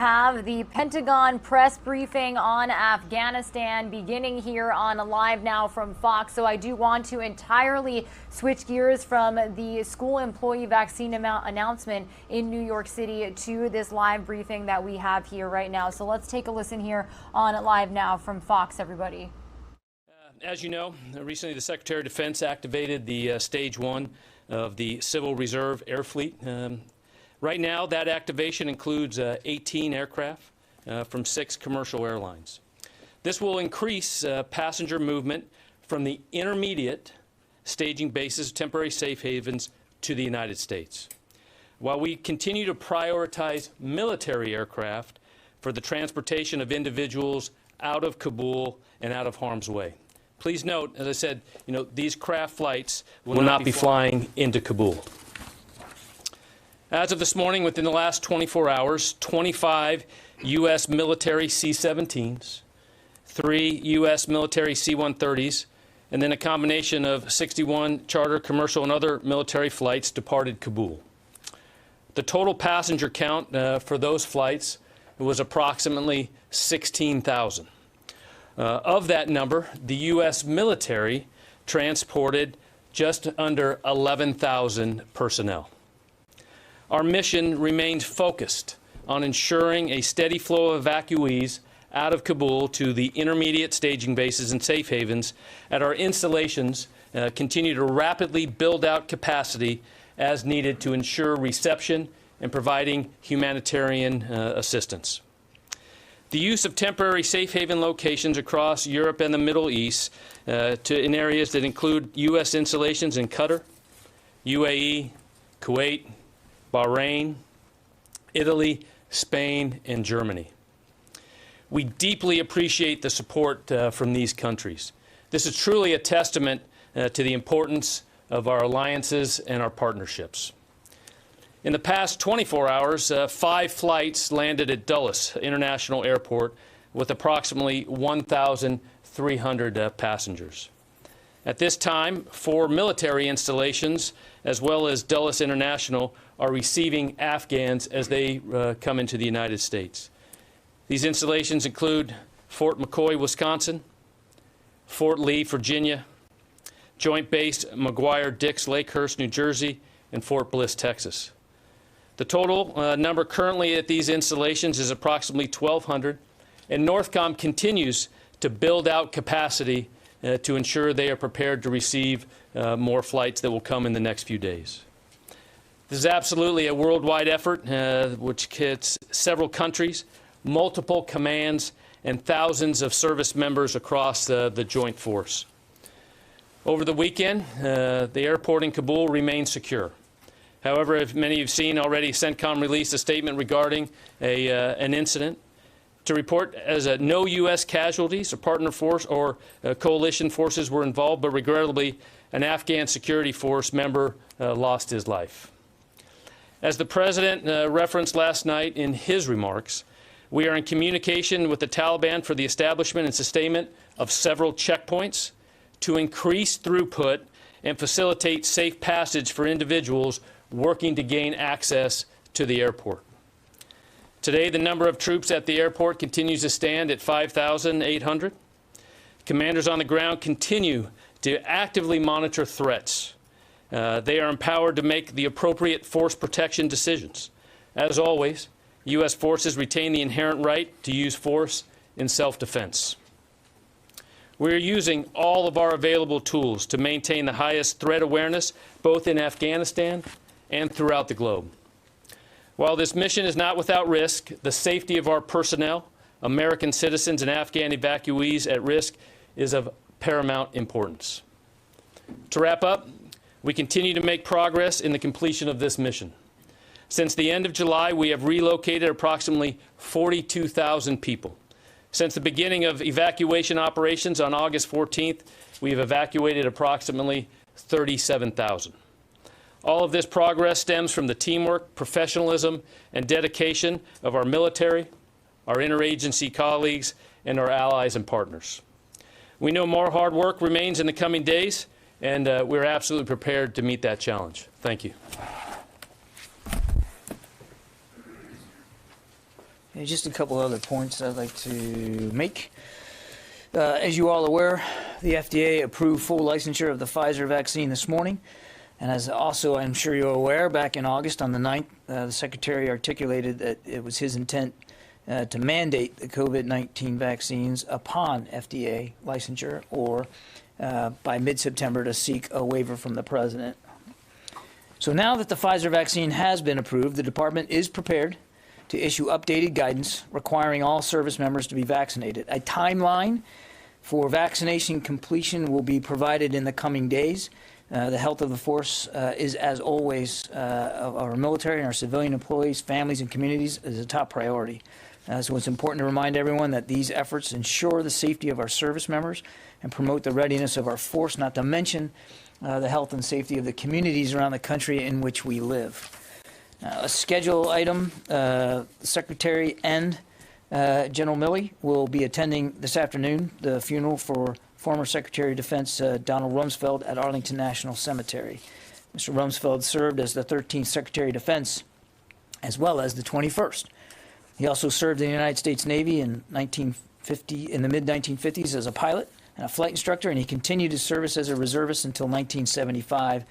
Have the Pentagon press briefing on Afghanistan beginning here on Live Now from Fox. So I do want to entirely switch gears from the school employee vaccine announcement in New York City to this live briefing that we have here right now. So let's take a listen here on Live Now from Fox, everybody. As you know, recently the Secretary of Defense activated the Stage 1 of the Civil Reserve Air Fleet. Right now, that activation includes 18 aircraft from 6 commercial airlines. This will increase passenger movement from the intermediate staging bases, temporary safe havens, to the United States, while we continue to prioritize military aircraft for the transportation of individuals out of Kabul and out of harm's way. Please note, as I said, these craft flights will not be flying into Kabul. As of this morning, within the last 24 hours, 25 U.S. military C-17s, 3 U.S. military C-130s, and then a combination of 61 charter, commercial, and other military flights departed Kabul. The total passenger count for those flights was approximately 16,000. Of that number, the U.S. military transported just under 11,000 personnel. Our mission remains focused on ensuring a steady flow of evacuees out of Kabul to the intermediate staging bases and safe havens at our installations, continue to rapidly build out capacity as needed to ensure reception and providing humanitarian assistance. The use of temporary safe haven locations across Europe and the Middle East in areas that include U.S. installations in Qatar, UAE, Kuwait, Bahrain, Italy, Spain, and Germany. We deeply appreciate the support from these countries. This is truly a testament to the importance of our alliances and our partnerships. In the past 24 hours, 5 flights landed at Dulles International Airport with approximately 1,300 passengers. At this time, 4 military installations, as well as Dulles International, are receiving Afghans as they come into the United States. These installations include Fort McCoy, Wisconsin, Fort Lee, Virginia, Joint Base McGuire-Dix, Lakehurst, New Jersey, and Fort Bliss, Texas. The total number currently at these installations is approximately 1,200, and Northcom continues to build out capacity to ensure they are prepared to receive more flights that will come in the next few days. This is absolutely a worldwide effort which hits several countries, multiple commands, and thousands of service members across the joint force. Over the weekend, the airport in Kabul remains secure. However, as many of you have seen already, CENTCOM released a statement regarding an incident to report as no U.S. casualties or partner force or coalition forces were involved, but regrettably, an Afghan security force member lost his life. As the President referenced last night in his remarks, we are in communication with the Taliban for the establishment and sustainment of several checkpoints to increase throughput and facilitate safe passage for individuals working to gain access to the airport. Today, the number of troops at the airport continues to stand at 5,800. Commanders on the ground continue to actively monitor threats. They are empowered to make the appropriate force protection decisions. As always, U.S. forces retain the inherent right to use force in self-defense. We are using all of our available tools to maintain the highest threat awareness, both in Afghanistan and throughout the globe. While this mission is not without risk, the safety of our personnel, American citizens, and Afghan evacuees at risk is of paramount importance. To wrap up, we continue to make progress in the completion of this mission. Since the end of July, we have relocated approximately 42,000 people. Since the beginning of evacuation operations on August 14th, we have evacuated approximately 37,000. All of this progress stems from the teamwork, professionalism, and dedication of our military, our interagency colleagues, and our allies and partners. We know more hard work remains in the coming days, and we're absolutely prepared to meet that challenge. Thank you. just a couple other points I'd like to make. As you all are aware, the FDA approved full licensure of the Pfizer vaccine this morning. And as also I'm sure you're aware, back in August on the 9th, the Secretary articulated that it was his intent to mandate the COVID-19 vaccines upon FDA licensure or by mid-September to seek a waiver from the President. So now that the Pfizer vaccine has been approved, the Department is prepared to issue updated guidance requiring all service members to be vaccinated. A timeline for vaccination completion will be provided in the coming days. The health of the force is, as always, of our military and our civilian employees, families, and communities is a top priority. So it's important to remind everyone that these efforts ensure the safety of our service members and promote the readiness of our force, not to mention the health and safety of the communities around the country in which we live. A schedule item, Secretary and General Milley will be attending this afternoon the funeral for former Secretary of Defense Donald Rumsfeld at Arlington National Cemetery. Mr. Rumsfeld served as the 13th Secretary of Defense as well as the 21st. He also served in the United States Navy in the mid-1950s as a pilot and a flight instructor, and he continued his service as a reservist until 1975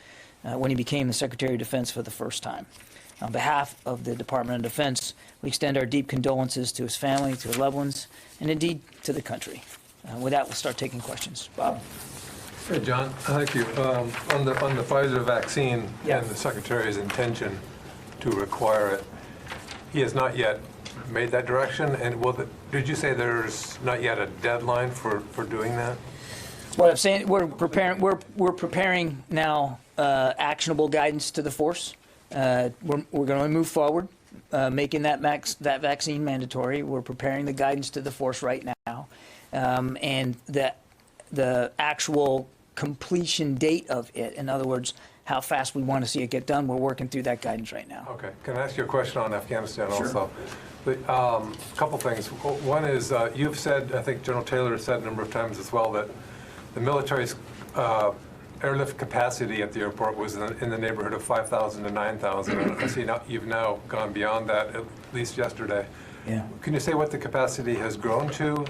when he became the Secretary of Defense for the first time. On behalf of the Department of Defense, we extend our deep condolences to his family, to his loved ones, and indeed to the country. With that, we'll start taking questions. Bob? Hey, John. Thank you. On the Pfizer vaccine Yeah. and the Secretary's intention to require it, he has not yet made that direction. And did you say there's not yet a deadline for doing that? What I'm saying, we're preparing now actionable guidance to the force. We're going to move forward, making that vaccine mandatory. We're preparing the guidance to the force right now. And the actual completion date of it, in other words, how fast we want to see it get done, we're working through that guidance right now. Okay. Can I ask you a question on Afghanistan Sure. also? A couple things. One is you've said, I think General Taylor has said a number of times as well, that the military's airlift capacity at the airport was in the neighborhood of 5,000 to 9,000. I see now you've now gone beyond that, at least yesterday. Yeah. Can you say what the capacity has grown to?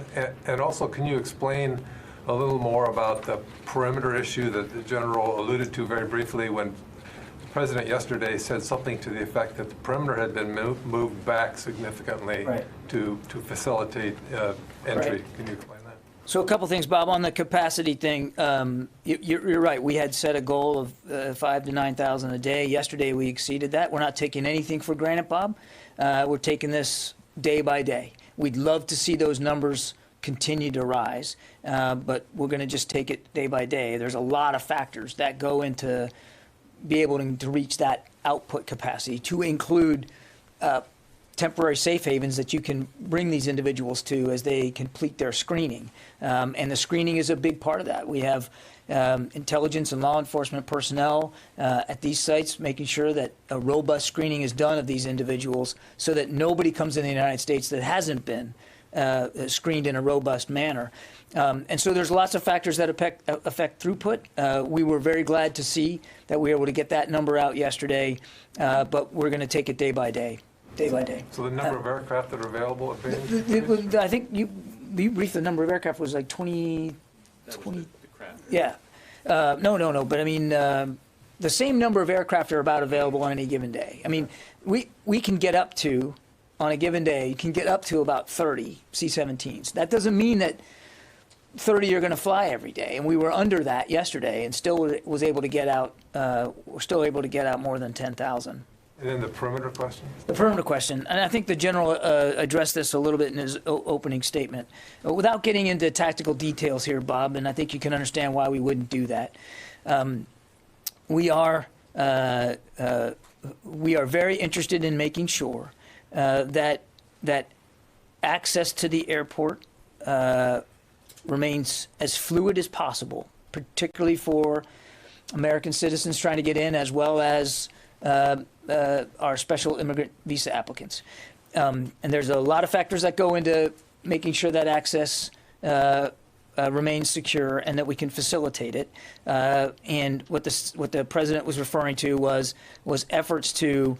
And also, can you explain a little more about the perimeter issue that the General alluded to very briefly when the President yesterday said something to the effect that the perimeter had been moved back significantly Right. to facilitate entry? Right. Can you explain that? So a couple things, Bob, on the capacity thing. You're right. We had set a goal of 5,000 to 9,000 a day. Yesterday, we exceeded that. We're not taking anything for granted, Bob. We're taking this day by day. We'd love to see those numbers continue to rise, but we're going to just take it day by day. There's a lot of factors that go into be able to reach that output capacity, to include temporary safe havens that you can bring these individuals to as they complete their screening. And the screening is a big part of that. We have intelligence and law enforcement personnel at these sites making sure that a robust screening is done of these individuals so that nobody comes in the United States that hasn't been screened in a robust manner. And so there's lots of factors that affect throughput. We were very glad to see that we were able to get that number out yesterday, but we're going to take it day by day. Day by day. So the number of aircraft that are available at base? I think you briefed the number of aircraft was like 20. Yeah. No. But I mean, the same number of aircraft are about available on any given day. I mean, we can get up to, on a given day, you can get up to about 30 C-17s. That doesn't mean that 30 are going to fly every day. And we were under that yesterday and still was able to get out, we're still able to get out more than 10,000. And then the perimeter question? The perimeter question, and I think the General addressed this a little bit in his opening statement. Without getting into tactical details here, Bob, and I think you can understand why we wouldn't do that. We are very interested in making sure that access to the airport remains as fluid as possible, particularly for American citizens trying to get in, as well as our special immigrant visa applicants. And there's a lot of factors that go into making sure that access remains secure and that we can facilitate it. And what the President was referring to was efforts to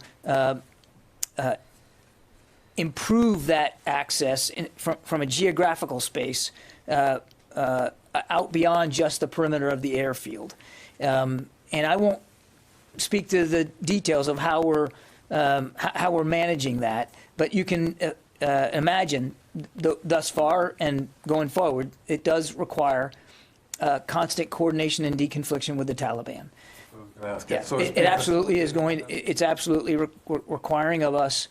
improve that access from a geographical space out beyond just the perimeter of the airfield. And I won't speak to the details of how we're managing that, but you can imagine thus far and going forward, it does require constant coordination and deconfliction with the Taliban. Yeah, So it absolutely is going. It's absolutely requiring of us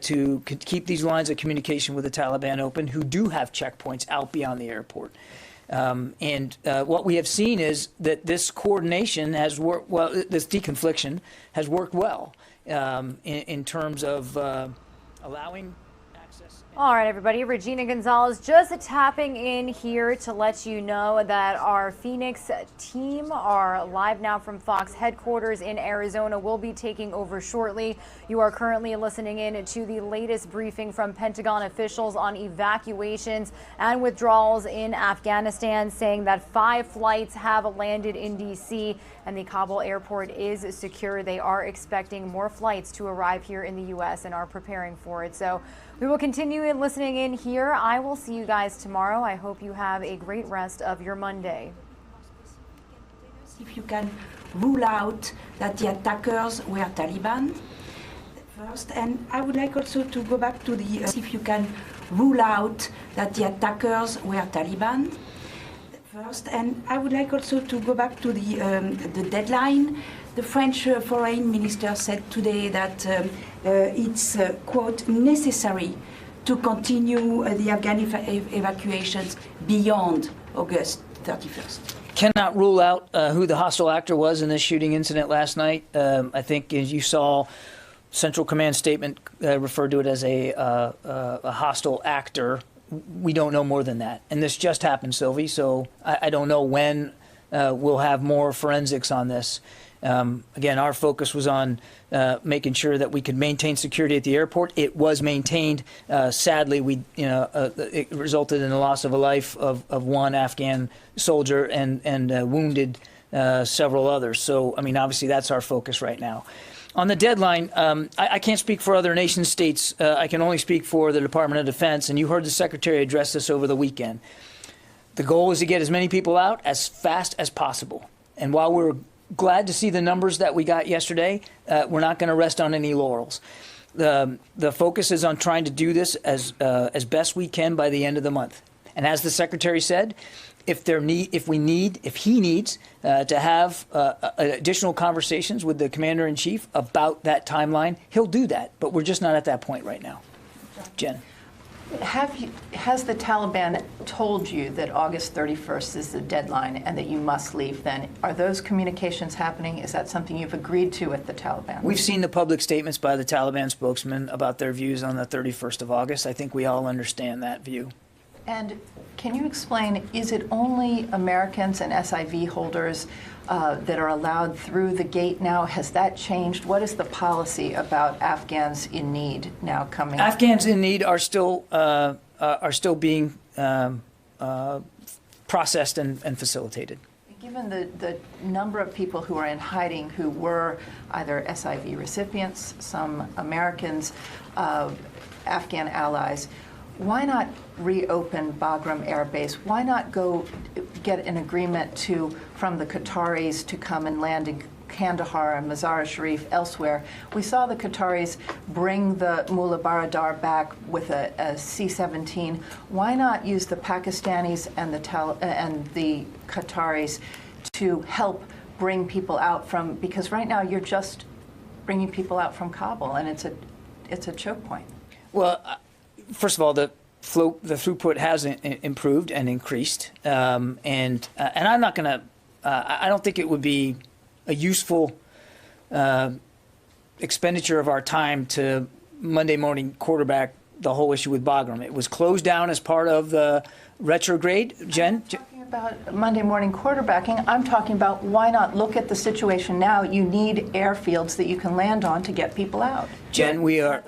to keep these lines of communication with the Taliban open, who do have checkpoints out beyond the airport. And what we have seen is that this coordination has worked well. This deconfliction has worked well in terms of allowing access. All right, everybody. Regina Gonzalez just tapping in here to let you know that our Phoenix team, our Live Now from Fox headquarters in Arizona, will be taking over shortly. You are currently listening in to the latest briefing from Pentagon officials on evacuations and withdrawals in Afghanistan, saying that 5 flights have landed in D.C. and the Kabul airport is secure. They are expecting more flights to arrive here in the U.S. and are preparing for it. So we will continue listening in here. I will see you guys tomorrow. I hope you have a great rest of your Monday. If you can rule out that the attackers were Taliban first, and I would like also to go back to the if you can rule out that the attackers were Taliban first, and I would like also to go back to the deadline. The French foreign minister said today that it's, quote, necessary to continue the Afghan evacuations beyond August 31st. Cannot rule out who the hostile actor was in this shooting incident last night. I think, as you saw, Central Command statement referred to it as a hostile actor. We don't know more than that. And this just happened, Sylvie, so I don't know when we'll have more forensics on this. Again, our focus was on making sure that we could maintain security at the airport. It was maintained. Sadly, it resulted in the loss of a life of one Afghan soldier and wounded several others. So, I mean, obviously, that's our focus right now. On the deadline, I can't speak for other nation states. I can only speak for the Department of Defense. And you heard the Secretary address this over the weekend. The goal is to get as many people out as fast as possible. And while we're glad to see the numbers that we got yesterday, we're not going to rest on any laurels. The focus is on trying to do this as best we can by the end of the month. And as the Secretary said, if he needs to have additional conversations with the Commander-in-Chief about that timeline, he'll do that. But we're just not at that point right now. Jen. Has the Taliban told you that August 31st is the deadline and that you must leave then? Are those communications happening? Is that something you've agreed to with the Taliban? We've seen the public statements by the Taliban spokesman about their views on the 31st of August. I think we all understand that view. And can you explain, is it only Americans and SIV holders that are allowed through the gate now? Has that changed? What is the policy about Afghans in need now coming? Afghans in need are still being processed and facilitated. Given the number of people who are in hiding who were either SIV recipients, some Americans, Afghan allies, why not reopen Bagram Air Base? Why not go get an agreement from the Qataris to come and land in Kandahar and Mazar-e-Sharif, elsewhere? We saw the Qataris bring the Mullah Baradar back with a C-17. Why not use the Pakistanis and the Qataris to help bring people out from? Because right now you're just bringing people out from Kabul, and it's a choke point. Well. First of all, the throughput has improved and increased, and I'm not going to. I don't think it would be a useful expenditure of our time to Monday morning quarterback the whole issue with Bagram. It was closed down as part of the retrograde. Jen? About Monday morning quarterbacking, I'm talking about why not look at the situation now. You need airfields that you can land on to get people out. Jen, we are.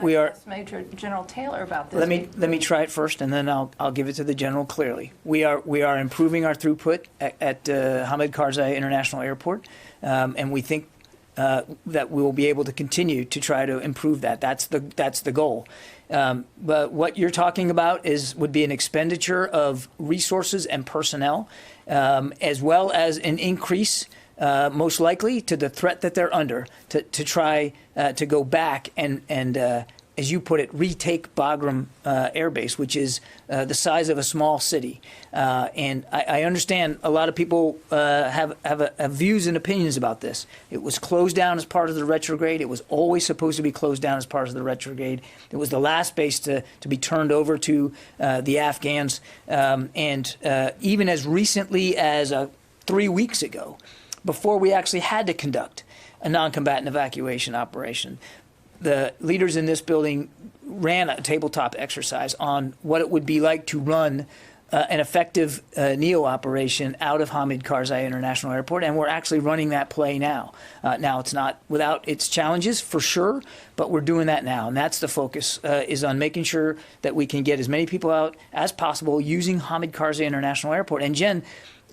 Major General Taylor about this. Let me try it first, and then I'll give it to the general clearly. We are improving our throughput at Hamid Karzai International Airport, and we think that we will be able to continue to try to improve that. That's the goal. But what you're talking about would be an expenditure of resources and personnel, as well as an increase, most likely, to the threat that they're under to try to go back and as you put it, retake Bagram Air Base, which is the size of a small city. And I understand a lot of people have views and opinions about this. It was closed down as part of the retrograde. It was always supposed to be closed down as part of the retrograde. It was the last base to be turned over to the Afghans. And even as recently as 3 weeks ago, before we actually had to conduct a non-combatant evacuation operation, the leaders in this building ran a tabletop exercise on what it would be like to run an effective NEO operation out of Hamid Karzai International Airport, and we're actually running that play now. Now, it's not without its challenges, for sure, but we're doing that now, and that's the focus, is on making sure that we can get as many people out as possible using Hamid Karzai International Airport. And Jen,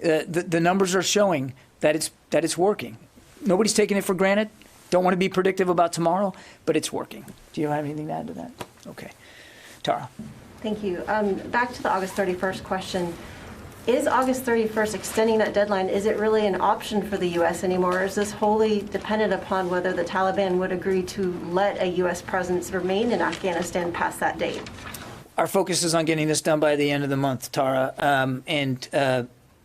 the numbers are showing that it's working. Nobody's taking it for granted. Don't want to be predictive about tomorrow, but it's working. Do you have anything to add to that? Okay. Tara. Thank you. Back to the August 31st question. Is August 31st extending that deadline, is it really an option for the U.S. anymore, or is this wholly dependent upon whether the Taliban would agree to let a U.S. presence remain in Afghanistan past that date? Our focus is on getting this done by the end of the month, Tara.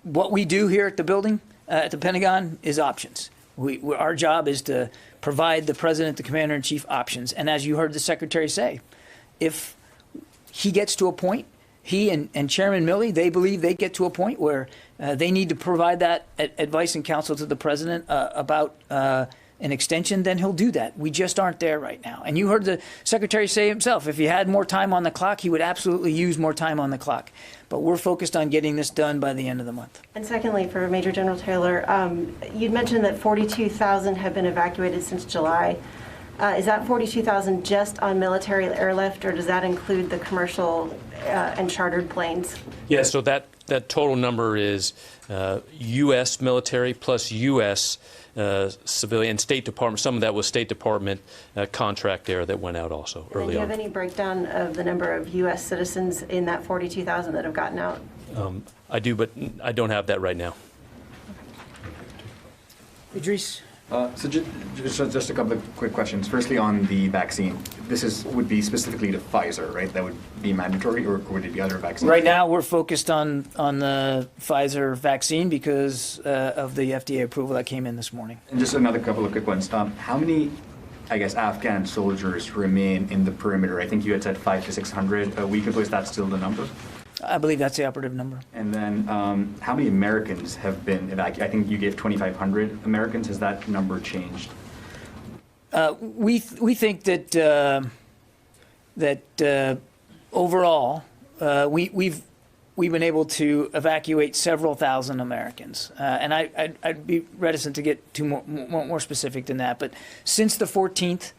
What we do here at the building, at the Pentagon, is options. Our job is to provide the president, the commander-in-chief, options. And as you heard the secretary say, if he gets to a point, he and Chairman Milley, they believe they get to a point where they need to provide that advice and counsel to the president about an extension, then he'll do that. We just aren't there right now. And you heard the secretary say himself, if he had more time on the clock, he would absolutely use more time on the clock. But we're focused on getting this done by the end of the month. And secondly, for Major General Taylor, you'd mentioned that 42,000 have been evacuated since July. Is that 42,000 just on military airlift, or does that include the commercial and chartered planes? Yeah, so that total number is U.S. military plus U.S. Civilian, State Department. Some of that was State Department contract air that went out also early on. Do you have any breakdown of the number of U.S. citizens in that 42,000 that have gotten out? I do, but I don't have that right now. Idris? So just a couple of quick questions. Firstly, on the vaccine, this would be specifically to Pfizer, right? That would be mandatory, or would it be other vaccines? Right now, we're focused on the Pfizer vaccine because of the FDA approval that came in this morning. And just another couple of quick ones. How many, I guess, Afghan soldiers remain in the perimeter? I think you had said 500 to 600 a week ago. Is that still the number? I believe that's the operative number. And then how many Americans have been evacuated? I think you gave 2,500 Americans. Has that number changed? We think that overall we've been able to evacuate several thousand Americans, and I'd be reticent to get too more specific than that. But since the 14th,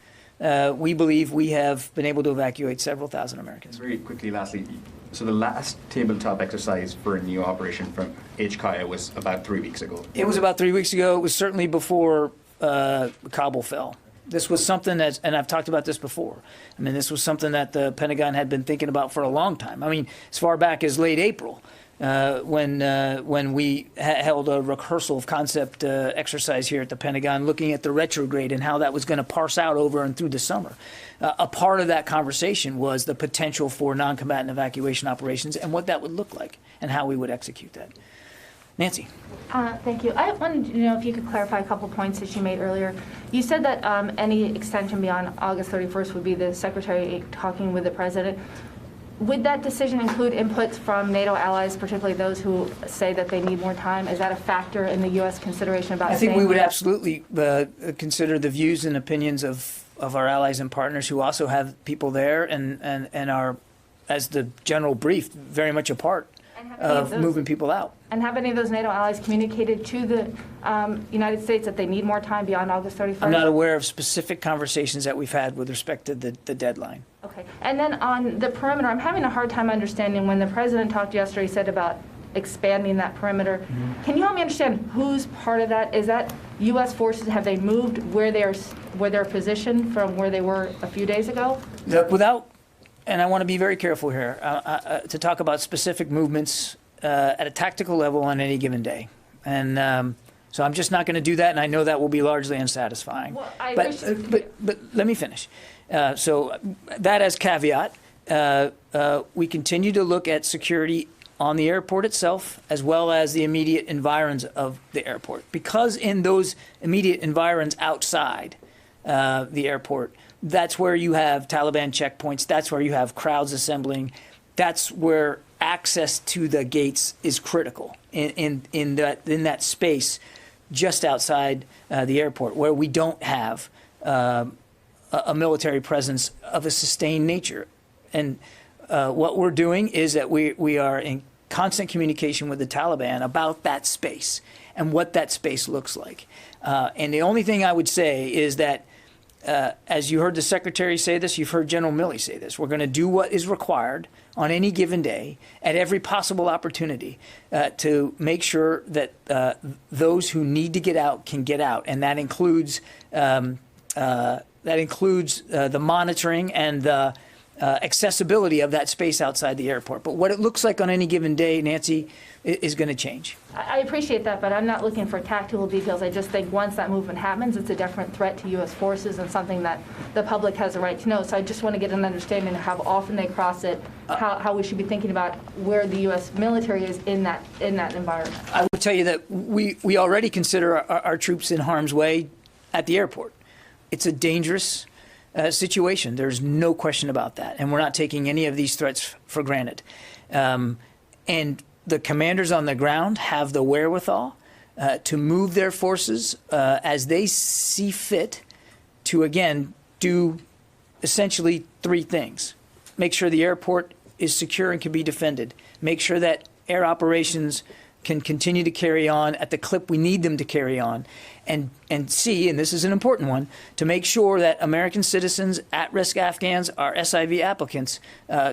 we believe we have been able to evacuate several thousand Americans. Very quickly, lastly, so the last tabletop exercise for a NEO operation from HKIA was about 3 weeks ago. It was about 3 weeks ago. It was certainly before Kabul fell. This was something that, and I've talked about this before, I mean, this was something that the Pentagon had been thinking about for a long time. I mean, as far back as late April, when we held a rehearsal of concept exercise here at the Pentagon, looking at the retrograde and how that was going to parse out over and through the summer. A part of that conversation was the potential for non-combatant evacuation operations and what that would look like and how we would execute that. Nancy. Thank you. I wanted to know if you could clarify a couple points that you made earlier. You said that any extension beyond August 31st would be the Secretary talking with the President. Would that decision include inputs from NATO allies, particularly those who say that they need more time? Is that a factor in the U.S. consideration about I think staying we would there? absolutely consider the views and opinions of our allies and partners who also have people there and are, as the general brief, very much a part of moving people out. And have any of those NATO allies communicated to the United States that they need more time beyond August 31st? I'm not aware of specific conversations that we've had with respect to the deadline. Okay. And then on the perimeter, I'm having a hard time understanding when the President talked yesterday, he said about expanding that perimeter. Mm-hmm. Can you help me understand who's part of that? Is that U.S. forces? Have they moved where they're positioned from where they were a few days ago? Look, without and I want to be very careful here to talk about specific movements at a tactical level on any given day. And so I'm just not going to do that, and I know that will be largely unsatisfying. Well, but let me finish. So that as caveat, we continue to look at security on the airport itself, as well as the immediate environs of the airport. Because in those immediate environs outside the airport, that's where you have Taliban checkpoints, that's where you have crowds assembling, that's where access to the gates is critical in that space just outside the airport, where we don't have a military presence of a sustained nature. And what we're doing is that we are in constant communication with the Taliban about that space and what that space looks like. And the only thing I would say is that, as you heard the Secretary say this, you've heard General Milley say this, we're going to do what is required on any given day at every possible opportunity to make sure that those who need to get out can get out. And that includes the monitoring and the accessibility of that space outside the airport. But what it looks like on any given day, Nancy, is going to change. I appreciate that, but I'm not looking for tactical details. I just think once that movement happens, it's a different threat to U.S. forces and something that the public has a right to know. So I just want to get an understanding of how often they cross it, how we should be thinking about where the U.S. military is in that environment. I would tell you that we already consider our troops in harm's way at the airport. It's a dangerous situation. There's no question about that. And we're not taking any of these threats for granted. And the commanders on the ground have the wherewithal to move their forces as they see fit to, again, do essentially three things. Make sure the airport is secure and can be defended. Make sure that air operations can continue to carry on at the clip we need them to carry on. And C, and this is an important one, to make sure that American citizens, at-risk Afghans, our SIV applicants,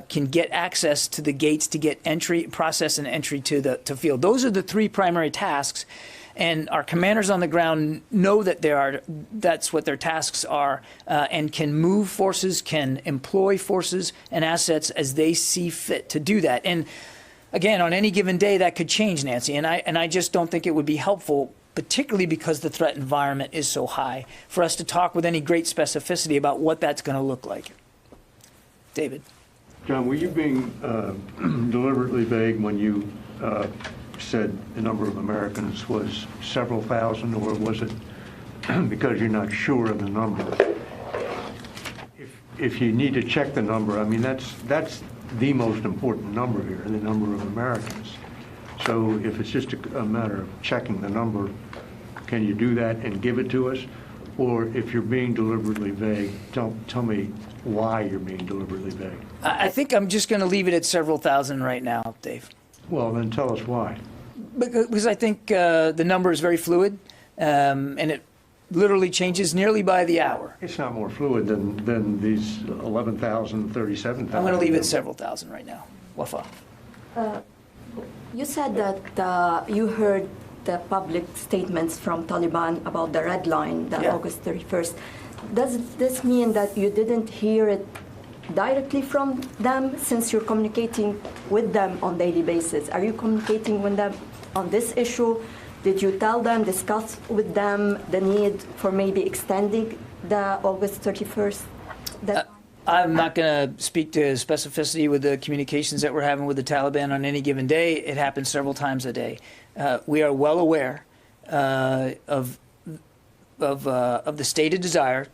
can get access to the gates to get entry, process and entry to field. Those are the three primary tasks, and our commanders on the ground know that that's what their tasks are, and can move forces, can employ forces and assets as they see fit to do that. And again, on any given day, that could change, Nancy, and I just don't think it would be helpful, particularly because the threat environment is so high, for us to talk with any great specificity about what that's going to look like. David. John, were you being deliberately vague when you said the number of Americans was several thousand, or was it because you're not sure of the number? If you need to check the number, I mean, that's the most important number here, the number of Americans. So if it's just a matter of checking the number, can you do that and give it to us? Or if you're being deliberately vague, tell me why you're being deliberately vague. I think I'm just going to leave it at several thousand right now, Dave. Well, then tell us why. Because I think the number is very fluid, and it literally changes nearly by the hour. It's not more fluid than these 11,000, 37,000. I'm going to leave it at several thousand right now. Wafa. You said that you heard the public statements from Taliban about the red line, the August 31st. Does this mean that you didn't hear it directly from them, since you're communicating with them on a daily basis? Are you communicating with them on this issue? Did you tell them, discuss with them the need for maybe extending the August 31st deadline? I'm not going to speak to specificity with the communications that we're having with the Taliban on any given day. It happens several times a day. We are well aware of the stated desire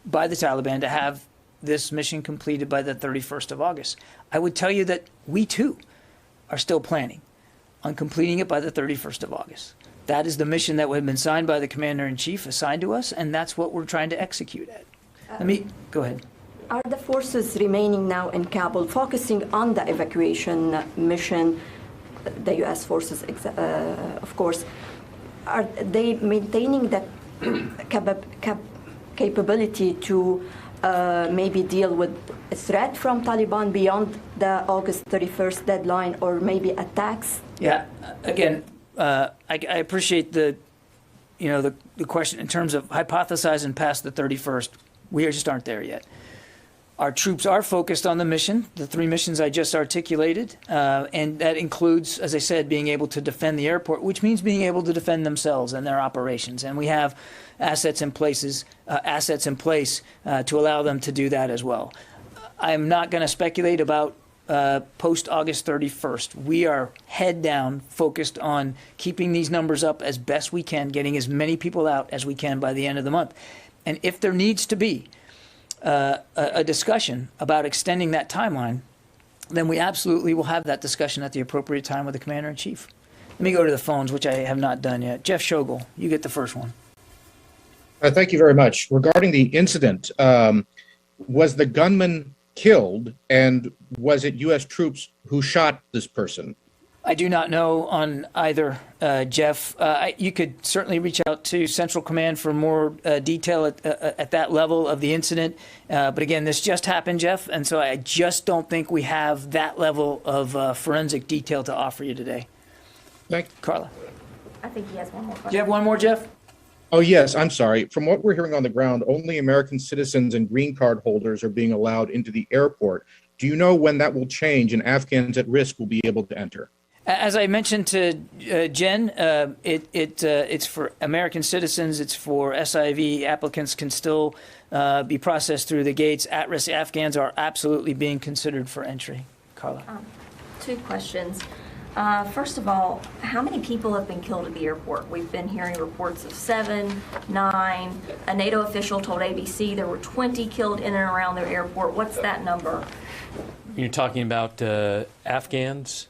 by the Taliban to have this mission completed by the 31st of August. I would tell you that we too are still planning on completing it by the 31st of August. That is the mission that had been signed by the Commander-in-Chief, assigned to us, and that's what we're trying to execute at. Go ahead. Are the forces remaining now in Kabul focusing on the evacuation mission, the U.S. forces, of course? Are they maintaining the capability to maybe deal with a threat from Taliban beyond the August 31st deadline, or maybe attacks? Yeah, again, I appreciate the question in terms of hypothesizing past the 31st. We just aren't there yet. Our troops are focused on the mission, the 3 missions I just articulated, and that includes, as I said, being able to defend the airport, which means being able to defend themselves and their operations. And we have assets in place to allow them to do that as well. I'm not going to speculate about post-August 31st. We are head down, focused on keeping these numbers up as best we can, getting as many people out as we can by the end of the month. And if there needs to be a discussion about extending that timeline, then we absolutely will have that discussion at the appropriate time with the Commander-in-Chief. Let me go to the phones, which I have not done yet. Jeff Schogel, you get the first one. Thank you very much. Regarding the incident, was the gunman killed, and was it U.S. troops who shot this person? I do not know on either, Jeff. You could certainly reach out to Central Command for more detail at that level of the incident. But again, this just happened, Jeff, and so I just don't think we have that level of forensic detail to offer you today. Thank you. Carla. I think he has one more question. Do you have one more, Jeff? Oh, yes, I'm sorry. From what we're hearing on the ground, only American citizens and green card holders are being allowed into the airport. Do you know when that will change and Afghans at risk will be able to enter? As I mentioned to Jen, it's for American citizens. It's for SIV. Applicants can still be processed through the gates. At-risk Afghans are absolutely being considered for entry. Carla. 2 questions. First of all, how many people have been killed at the airport? We've been hearing reports of 7, 9. A NATO official told ABC there were 20 killed in and around their airport. What's that number? You're talking about Afghans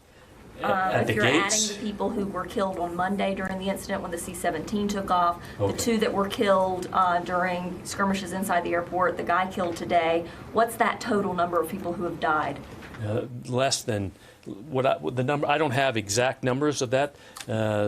at the if you're gates? adding the people who were killed on Monday during the incident when the C-17 took off, Okay. the 2 that were killed during skirmishes inside the airport, the guy killed today, what's that total number of people who have died? Less than the number. I don't have exact numbers of that,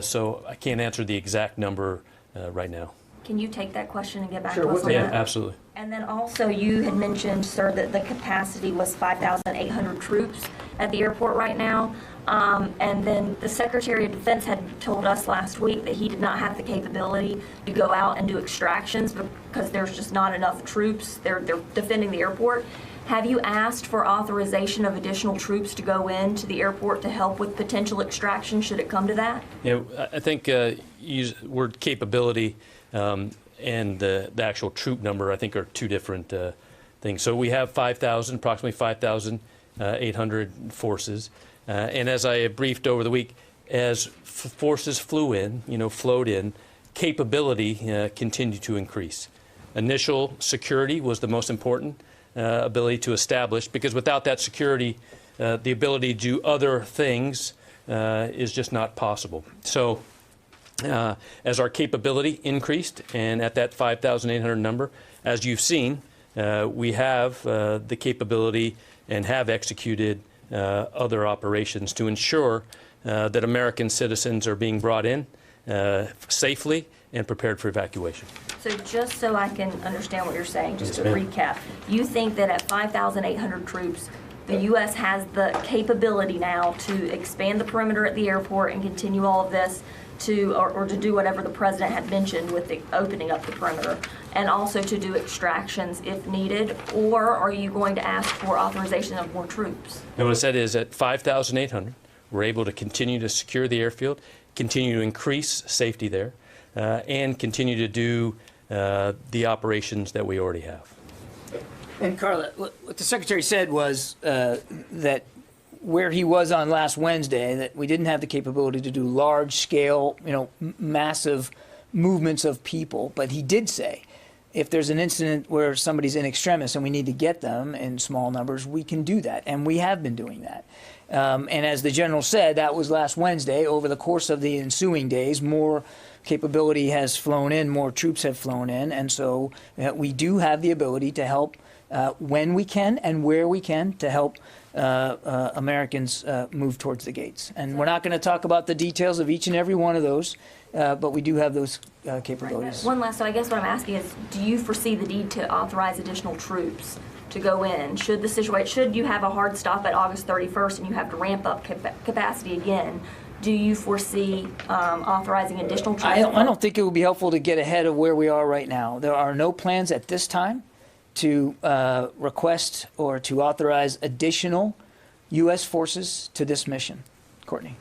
so I can't answer the exact number right now. Can you take that question and get back Sure, to us on Yeah, that? absolutely. And then also you had mentioned, sir, that the capacity was 5,800 troops at the airport right now. And then the Secretary of Defense had told us last week that he did not have the capability to go out and do extractions because there's just not enough troops. They're defending the airport. Have you asked for authorization of additional troops to go into the airport to help with potential extraction should it come to that? Yeah, I think use word capability and the actual troop number, I think, are 2 different things. So we have approximately 5,800 forces. And as I briefed over the week, as forces flowed in, capability continued to increase. Initial security was the most important ability to establish, because without that security, the ability to do other things is just not possible. So as our capability increased, and at that 5,800 number, as you've seen, we have the capability and have executed other operations to ensure that American citizens are being brought in safely and prepared for evacuation. So just so I can understand what you're saying, just to recap, you think that at 5,800 troops, the U.S. has the capability now to expand the perimeter at the airport and continue all of this or to do whatever the president had mentioned with the opening up the perimeter, and also to do extractions if needed, or are you going to ask for authorization of more troops? And what I said is at 5,800, we're able to continue to secure the airfield, continue to increase safety there, and continue to do the operations that we already have. And Carla, what the Secretary said was that where he was on last Wednesday, that we didn't have the capability to do large-scale, massive movements of people. But he did say, if there's an incident where somebody's in extremis and we need to get them in small numbers, we can do that. And we have been doing that. And as the General said, that was last Wednesday. Over the course of the ensuing days, more capability has flown in, more troops have flown in. And so we do have the ability to help when we can and where we can to help Americans move towards the gates. And we're not going to talk about the details of each and every one of those, but we do have those capabilities. One last, so I guess what I'm asking is, do you foresee the need to authorize additional troops to go in? Should you have a hard stop at August 31st and you have to ramp up capacity again, do you foresee authorizing additional troops? I don't think it would be helpful to get ahead of where we are right now. There are no plans at this time to request or to authorize additional U.S. forces to this mission. Courtney.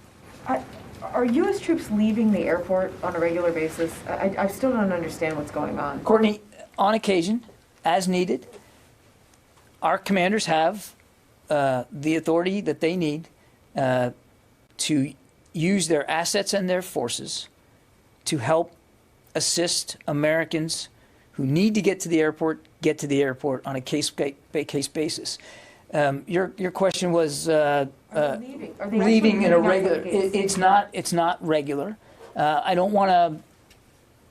Are U.S. troops leaving the airport on a regular basis? I still don't understand what's going on. Courtney, on occasion, as needed, our commanders have the authority that they need to use their assets and their forces to help assist Americans who need to get to the airport on a case-by-case basis. Your question was leaving in a regular. It's not regular. I don't want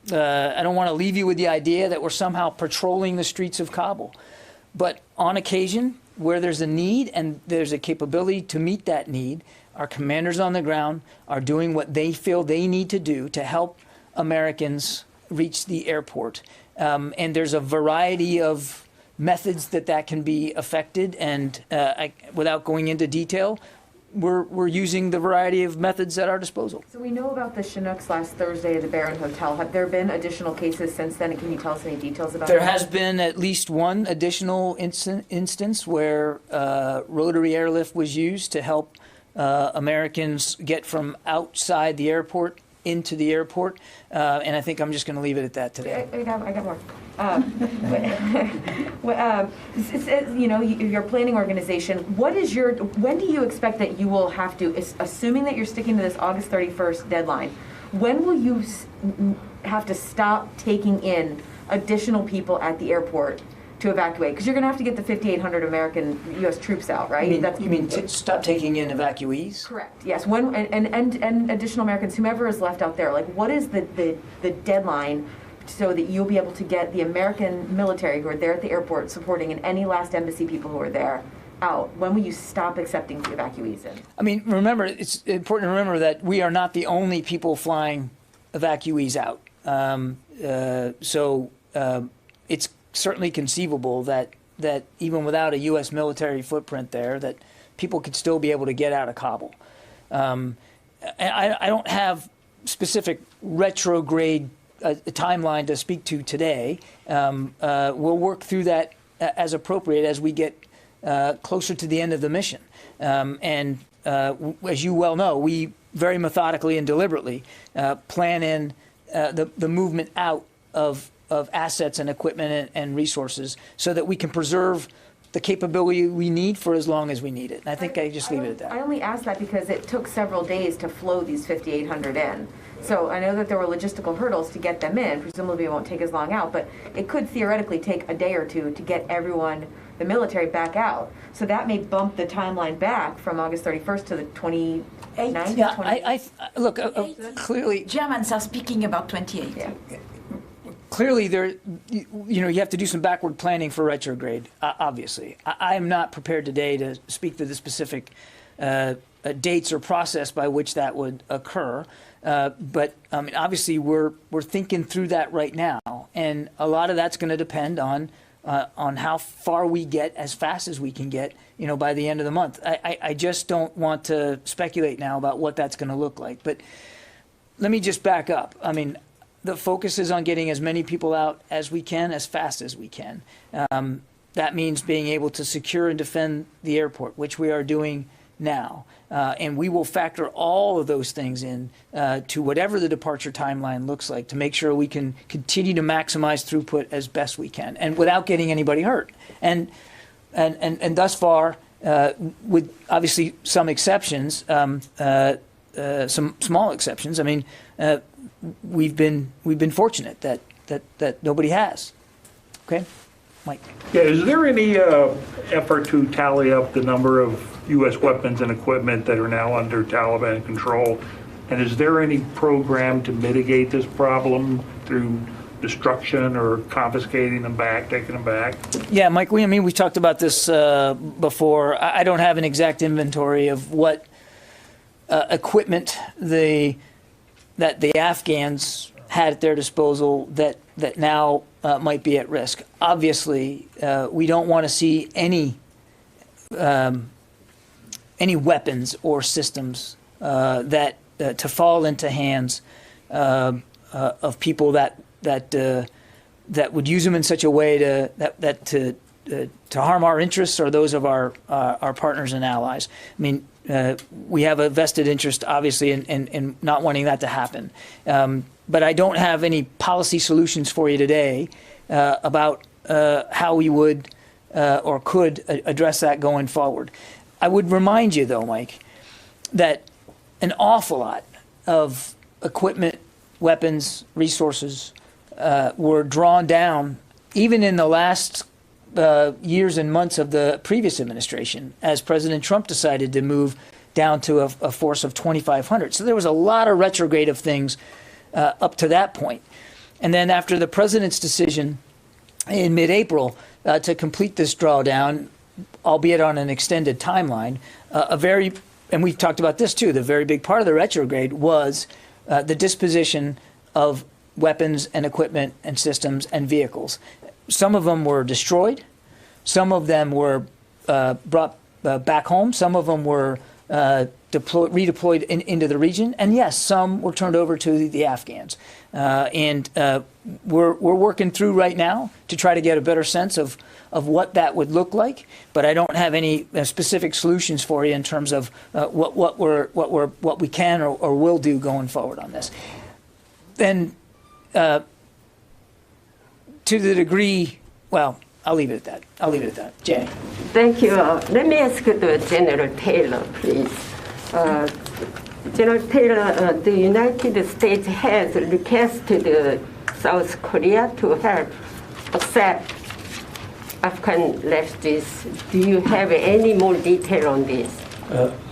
to leave you with the idea that we're somehow patrolling the streets of Kabul, but on occasion, where there's a need and there's a capability to meet that need, our commanders on the ground are doing what they feel they need to do to help Americans reach the airport. And there's a variety of methods that can be affected. And without going into detail, we're using the variety of methods at our disposal. So we know about the Chinooks last Thursday at the Barron Hotel. Have there been additional cases since then? And can you tell us any details about that? There has been at least one additional instance where rotary airlift was used to help Americans get from outside the airport into the airport, and I think I'm just going to leave it at that today. I got more. Your planning organization, when do you expect that you will have to, assuming that you're sticking to this August 31st deadline, when will you have to stop taking in additional people at the airport to evacuate? Because you're going to have to get the 5,800 American U.S. troops out, right? You mean stop taking in evacuees? Correct. Yes. When and additional Americans, whomever is left out there. Like, what is the deadline so that you'll be able to get the American military who are there at the airport supporting and any last embassy people who are there out? When will you stop accepting the evacuees in? I mean, remember, it's important to remember that we are not the only people flying evacuees out. It's certainly conceivable that even without a U.S. military footprint there, that people could still be able to get out of Kabul. And I don't have specific retrograde timeline to speak to today. We'll work through that as appropriate as we get closer to the end of the mission. As you well know, we very methodically and deliberately plan in the movement out of assets and equipment and resources so that we can preserve the capability we need for as long as we need it. And I think I just leave it at that. I only asked that because it took several days to flow these 5,800 in. So I know that there were logistical hurdles to get them in. Presumably it won't take as long out, but it could theoretically take a day or two to get everyone, the military, back out. So that may bump the timeline back from August 31st to the 29th. Yeah, look, clearly Germans are speaking about 28. Yeah. Clearly, you have to do some backward planning for retrograde, obviously. I am not prepared today to speak to the specific dates or process by which that would occur. But I mean, obviously, we're thinking through that right now. And a lot of that's going to depend on how far we get as fast as we can get, by the end of the month. I just don't want to speculate now about what that's going to look like. But let me just back up. I mean, the focus is on getting as many people out as we can, as fast as we can. That means being able to secure and defend the airport, which we are doing now. And we will factor all of those things in to whatever the departure timeline looks like to make sure we can continue to maximize throughput as best we can and without getting anybody hurt. And thus far, with obviously some exceptions, some small exceptions, I mean, we've been fortunate that nobody has. Okay, Mike. Yeah, is there any effort to tally up the number of U.S. weapons and equipment that are now under Taliban control? And is there any program to mitigate this problem through destruction or confiscating them back, taking them back? Yeah, Mike, we talked about this before. I don't have an exact inventory of what equipment that the Afghans had at their disposal that now might be at risk. Obviously, we don't want to see any weapons or systems that to fall into hands of people that that would use them in such a way to harm our interests or those of our partners and allies. I mean, we have a vested interest, obviously, in not wanting that to happen. But I don't have any policy solutions for you today about how we would or could address that going forward. I would remind you, though, Mike, that an awful lot of equipment, weapons, resources were drawn down even in the last years and months of the previous administration, as President Trump decided to move down to a force of 2,500. So there was a lot of retrograde things up to that point. And then after the president's decision in mid-April to complete this drawdown, albeit on an extended timeline, and we've talked about this too, the very big part of the retrograde was the disposition of weapons and equipment and systems and vehicles. Some of them were destroyed. Some of them were brought back home. Some of them were redeployed into the region. And yes, some were turned over to the Afghans. And we're working through right now to try to get a better sense of what that would look like. But I don't have any specific solutions for you in terms of what we can or will do going forward on this. Then, to the degree, well, I'll leave it at that. Jay. Thank you. Let me ask the General Taylor, please. General Taylor, the United States has requested South Korea to help accept Afghan refugees. Do you have any more detail on this?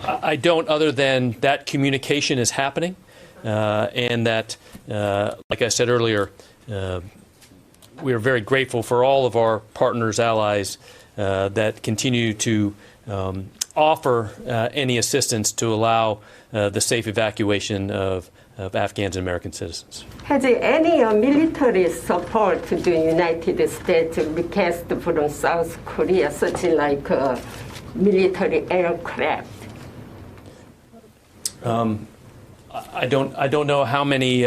I don't, other than that communication is happening, and that, like I said earlier, we are very grateful for all of our partners, allies, that continue to offer any assistance to allow the safe evacuation of Afghans and American citizens. Has any military support to the United States request from South Korea, such like military aircraft? I don't know how many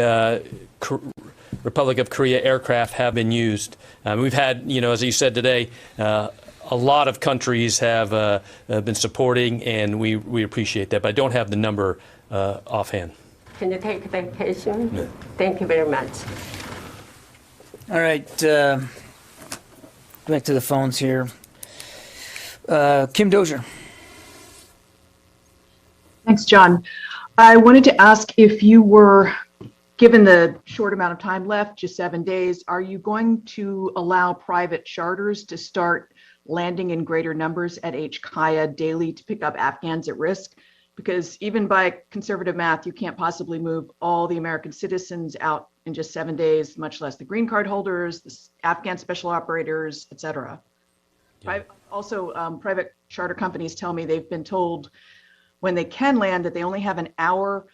Republic of Korea aircraft have been used. We've had, as you said today, a lot of countries have been supporting, and we appreciate that. But I don't have the number offhand. Can you take that question? No. Thank you very much. All right. Back to the phones here. Kim Dozier. Thanks, John. I wanted to ask if you were, given the short amount of time left, just 7 days, are you going to allow private charters to start landing in greater numbers at HKIA daily to pick up Afghans at risk? Because even by conservative math, you can't possibly move all the American citizens out in just 7 days, much less the green card holders, the Afghan special operators, et cetera. Yeah. Also, private charter companies tell me they've been told when they can land that they only have an hour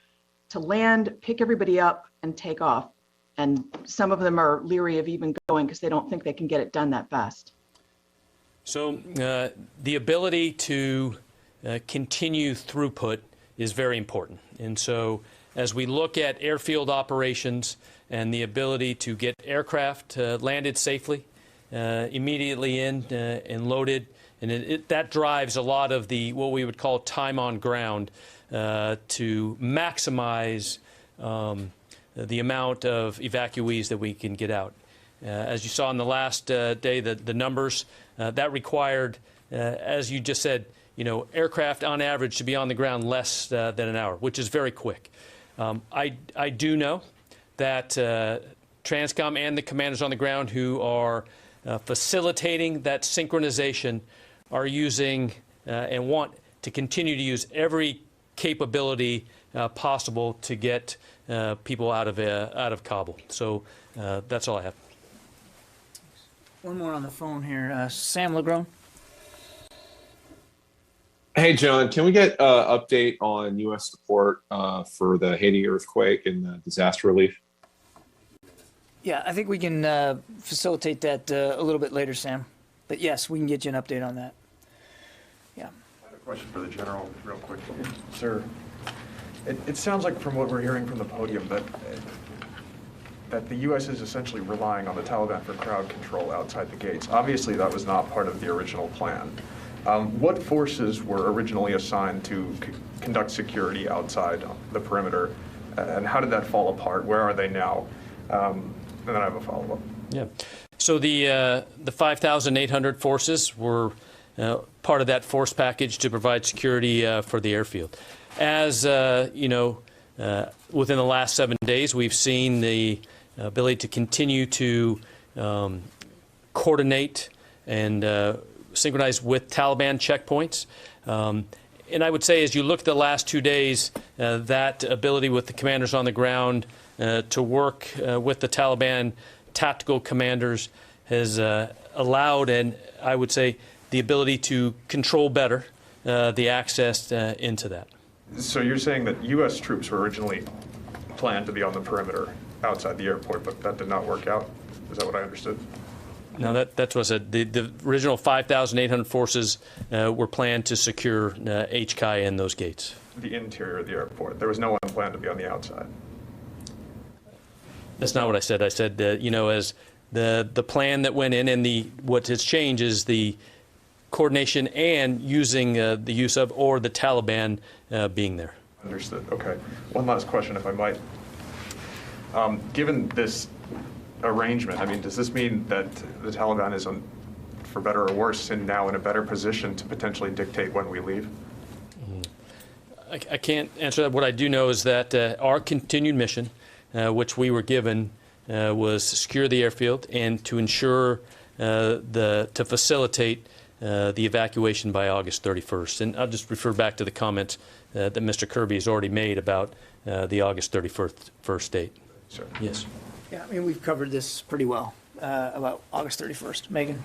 to land, pick everybody up, and take off. And some of them are leery of even going because they don't think they can get it done that fast. So the ability to continue throughput is very important. And so as we look at airfield operations and the ability to get aircraft landed safely, immediately in and loaded, and that drives a lot of the what we would call time on ground to maximize the amount of evacuees that we can get out. As you saw in the last day, the numbers, that required, as you just said, aircraft on average to be on the ground less than an hour, which is very quick. I do know that TRANSCOM and the commanders on the ground who are facilitating that synchronization are using and want to continue to use every capability possible to get people out of Kabul. So that's all I have. One more on the phone here. Sam Legrone. Hey, John, can we get an update on U.S. support for the Haiti earthquake and the disaster relief? Yeah, I think we can facilitate that a little bit later, Sam. But yes, we can get you an update on that. Yeah. I have a question for the General real quick. Sir, it sounds like from what we're hearing from the podium that that the U.S. is essentially relying on the Taliban for crowd control outside the gates. Obviously, that was not part of the original plan. What forces were originally assigned to conduct security outside the perimeter, and how did that fall apart? Where are they now? And then I have a follow-up. Yeah. So the 5,800 forces were part of that force package to provide security for the airfield. As within the last 7 days, we've seen the ability to continue to coordinate and synchronize with Taliban checkpoints. And I would say, as you look at the last 2 days, that ability with the commanders on the ground to work with the Taliban tactical commanders has allowed, and I would say, the ability to control better the access into that. So you're saying that U.S. troops were originally planned to be on the perimeter outside the airport, but that did not work out? Is that what I understood? No, that's what I said. The original 5,800 forces were planned to secure HKI and those gates. The interior of the airport. There was no one planned to be on the outside. That's not what I said. I said, as the plan that went in, and what has changed is the coordination and using the use of, or the Taliban being there. Understood. Okay. One last question, if I might. Given this arrangement, I mean, does this mean that the Taliban is, for better or worse, now in a better position to potentially dictate when we leave? I can't answer that. What I do know is that our continued mission, which we were given, was to secure the airfield and to ensure to facilitate the evacuation by August 31st. And I'll just refer back to the comments that Mr. Kirby has already made about the August 31st date. Sure. Yes. Yeah, I mean, we've covered this pretty well about August 31st. Megan?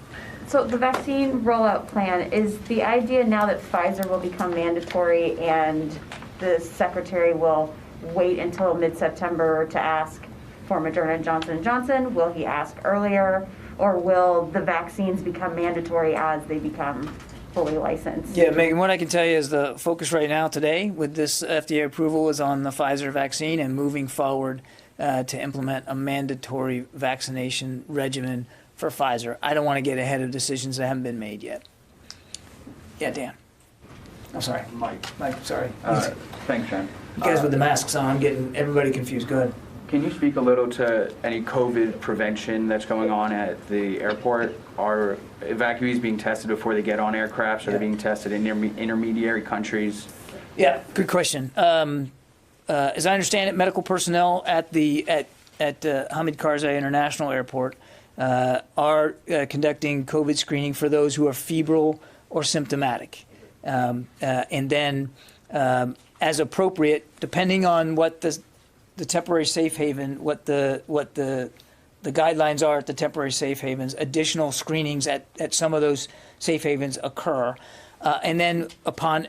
So the vaccine rollout plan, is the idea now that Pfizer will become mandatory and the Secretary will wait until mid-September to ask for Moderna and Johnson & Johnson? Will he ask earlier? Or will the vaccines become mandatory as they become fully licensed? Yeah, Megan, what I can tell you is the focus right now today with this FDA approval is on the Pfizer vaccine and moving forward to implement a mandatory vaccination regimen for Pfizer. I don't want to get ahead of decisions that haven't been made yet. Yeah, Dan. I'm sorry. Mike, sorry. Thanks, Jen. You guys with the masks on, I'm getting everybody confused. Go ahead. Can you speak a little to any COVID prevention that's going on at the airport? Are evacuees being tested before they get on aircrafts? Are they being tested in intermediary countries? Yeah, good question. As I understand it, medical personnel at Hamid Karzai International Airport are conducting COVID screening for those who are febrile or symptomatic. And then, as appropriate, depending on what the temporary safe haven, what the guidelines are at the temporary safe havens, additional screenings at some of those safe havens occur. And then upon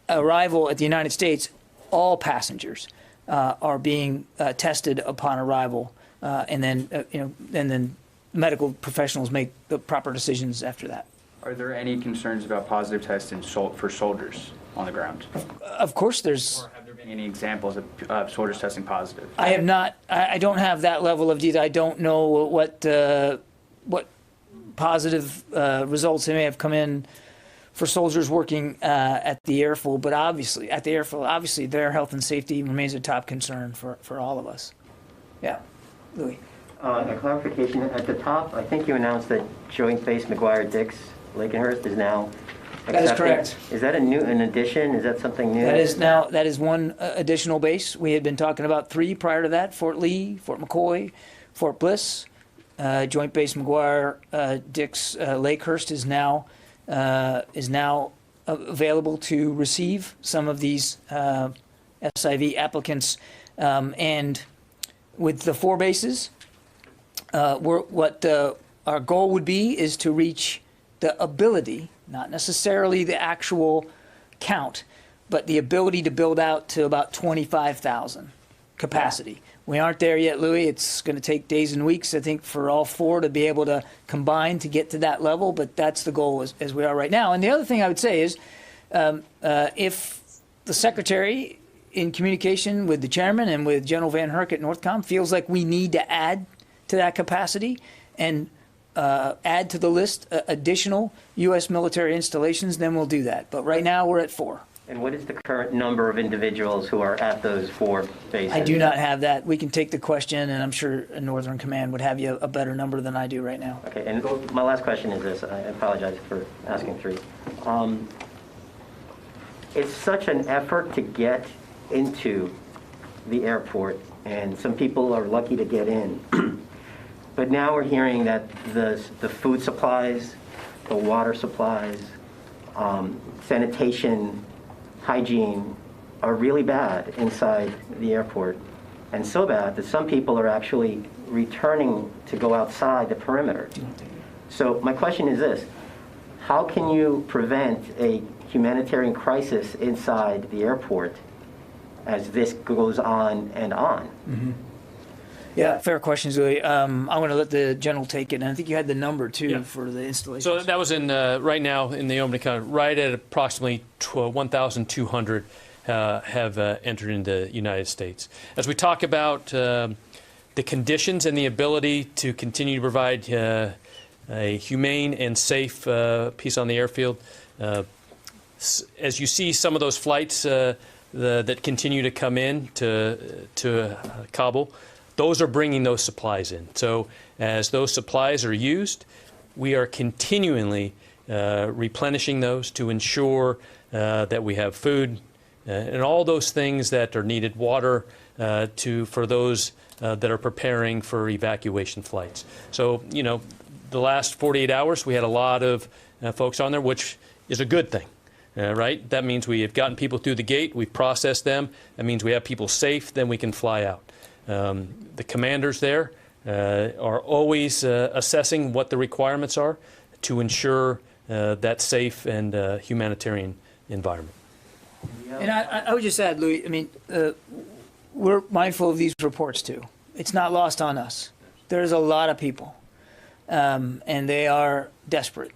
arrival at the United States, all passengers are being tested upon arrival, and then medical professionals make the proper decisions after that. Are there any concerns about positive testing for soldiers on the ground? Of course, there's. Or have there been any examples of soldiers testing positive? I have not. I don't have that level of detail. I don't know what positive results may have come in for soldiers working at the airfield, but obviously their health and safety remains a top concern for all of us. Yeah, Louis. A clarification at the top. I think you announced that Joint Base McGuire-Dix Lakenhurst is now accepting. That is correct. Is that an addition? Is that something new? That is one additional base. We had been talking about 3 prior to that: Fort Lee, Fort McCoy, Fort Bliss. Joint Base McGuire-Dix Lakehurst is now available to receive some of these SIV applicants, and with the 4 bases, our goal would be is to reach the ability, not necessarily the actual count, but the ability to build out to about 25,000 capacity. We aren't there yet, Louis. It's going to take days and weeks, I think, for all 4 to be able to combine to get to that level, but that's the goal as we are right now. And the other thing I would say is if the Secretary in communication with the chairman and with General Van Herk at Northcom, feels like we need to add to that capacity and add to the list additional U.S. military installations, then we'll do that. But right now, we're at 4. And what is the current number of individuals who are at those 4 bases? I do not have that. We can take the question, and I'm sure Northern Command would have you a better number than I do right now. Okay, and my last question is this. I apologize for asking 3. It's such an effort to get into the airport, and some people are lucky to get in. But now we're hearing that the food supplies, the water supplies, sanitation, hygiene are really bad inside the airport, and so bad that some people are actually returning to go outside the perimeter. So my question is this: how can you prevent a humanitarian crisis inside the airport as this goes on and on? Mm-hmm. Yeah, fair question, Zoe. I'm going to let the general take it, and I think you had the number too for the installation. So that was in right now in the opening account, right at approximately 1,200 have entered into the United States. As we talk about the conditions and the ability to continue to provide a humane and safe peace on the airfield, as you see some of those flights that continue to come in to Kabul, those are bringing those supplies in. So as those supplies are used, we are continually replenishing those to ensure that we have food and all those things that are needed, water for those that are preparing for evacuation flights. So, you know, the last 48 hours, we had a lot of folks on there, which is a good thing. Right? That means we have gotten people through the gate, we've processed them. That means we have people safe, then we can fly out. The commanders there are always assessing what the requirements are to ensure that safe and humanitarian environment. And I would just add, Louis, I mean, we're mindful of these reports too. It's not lost on us. There's a lot of people, and they are desperate.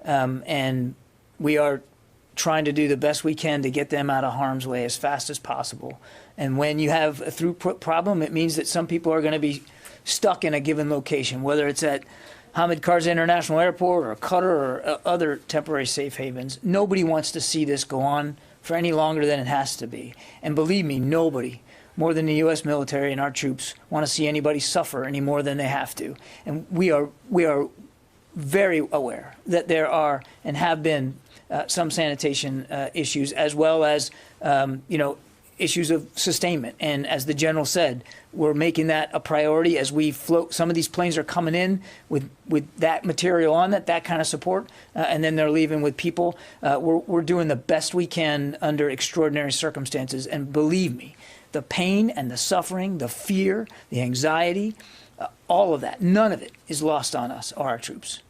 And we are trying to do the best we can to get them out of harm's way as fast as possible. And when you have a throughput problem, it means that some people are going to be stuck in a given location, whether it's at Hamid Karzai International Airport or Qatar or other temporary safe havens. Nobody wants to see this go on for any longer than it has to be. And believe me, nobody, more than the U.S. military and our troops, want to see anybody suffer any more than they have to. And we are very aware that there are and have been some sanitation issues, as well as issues of sustainment. And as the general said, we're making that a priority as we float. Some of these planes are coming in with that material on that kind of support, and then they're leaving with people. We're doing the best we can under extraordinary circumstances. And believe me, the pain and the suffering, the fear, the anxiety, all of that, none of it is lost on us or our troops.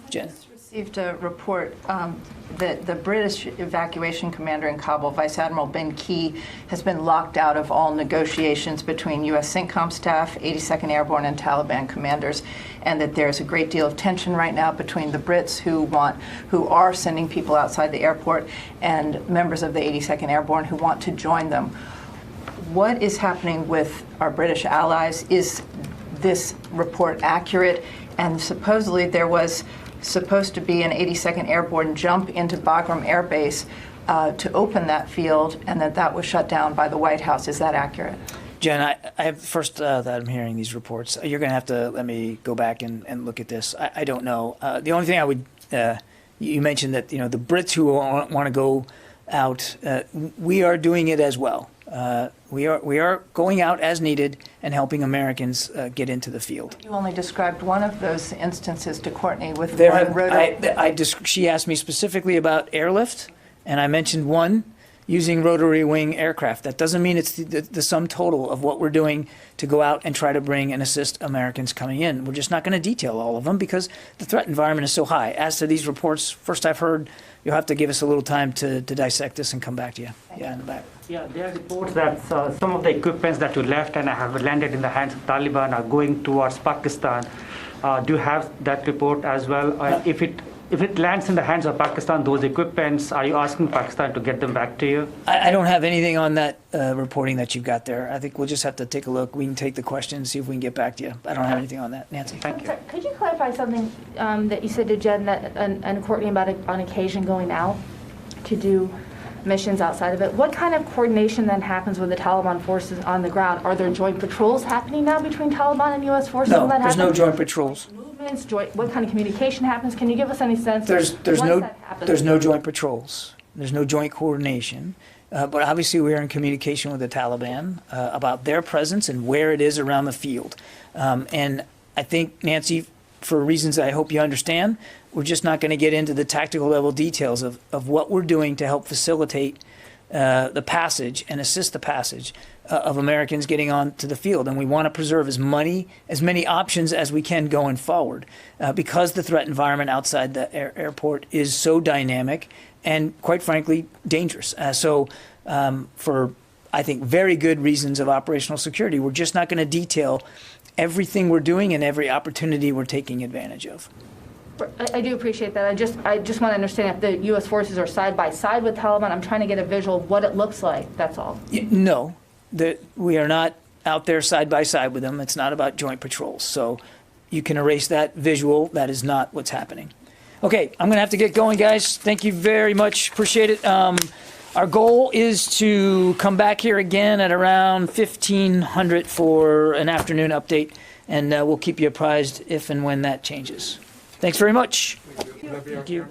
Jen. Received a report that the British evacuation commander in Kabul, Vice Admiral Ben Key, has been locked out of all negotiations between U.S. CENTCOM staff, 82nd Airborne, and Taliban commanders, and that there's a great deal of tension right now between the Brits who are sending people outside the airport and members of the 82nd Airborne who want to join them. What is happening with our British allies? Is this report accurate? And supposedly there was supposed to be an 82nd Airborne jump into Bagram Air Base to open that field, and that was shut down by the White House. Is that accurate? Jen, I have first that I'm hearing these reports. You're going to have to let me go back and look at this. I don't know. The only thing I would, you mentioned that the Brits who want to go out, we are doing it as well. We are going out as needed and helping Americans get into the field. You only described one of those instances to Courtney with There one rotary. she asked me specifically about airlift, and I mentioned one using rotary wing aircraft. That doesn't mean it's the sum total of what we're doing to go out and try to bring and assist Americans coming in. We're just not going to detail all of them because the threat environment is so high. As to these reports, first I've heard, you'll have to give us a little time to dissect this and come back to you. Yeah, in the back. Yeah, there are reports that some of the equipments that you left and have landed in the hands of Taliban are going towards Pakistan. Do you have that report as well? If it if it lands in the hands of Pakistan, those equipments, are you asking Pakistan to get them back to you? I don't have anything on that reporting that you've got there. I think we'll just have to take a look. We can take the questions, see if we can get back to you. I don't have anything on that. Nancy? Thank you. Could you clarify something that you said to Jen and Courtney about on occasion going out to do missions outside of it? What kind of coordination then happens with the Taliban forces on the ground? Are there joint patrols happening now between Taliban and U.S. forces? No, there's no joint patrols. Movements, what kind of communication happens? Can you give us any sense? There's There's no joint patrols. There's no joint coordination. But obviously we are in communication with the Taliban about their presence and where it is around the field. And I think, Nancy, for reasons I hope you understand, we're just not going to get into the tactical level details of what we're doing to help facilitate the passage and assist the passage of Americans getting on to the field. And we want to preserve as many options as we can going forward because the threat environment outside the airport is so dynamic and, quite frankly, dangerous. So for, I think, very good reasons of operational security, we're just not going to detail everything we're doing and every opportunity we're taking advantage of. I do appreciate that. I just want to understand if the U.S. forces are side by side with Taliban. I'm trying to get a visual of what it looks like. That's all. No, we are not out there side by side with them. It's not about joint patrols. So you can erase that visual. That is not what's happening. Okay, I'm going to have to get going, guys. Thank you very much. Appreciate it. Our goal is to come back here again at around 1500 for an afternoon update, and we'll keep you apprised if and when that changes. Thanks very much. Thank you.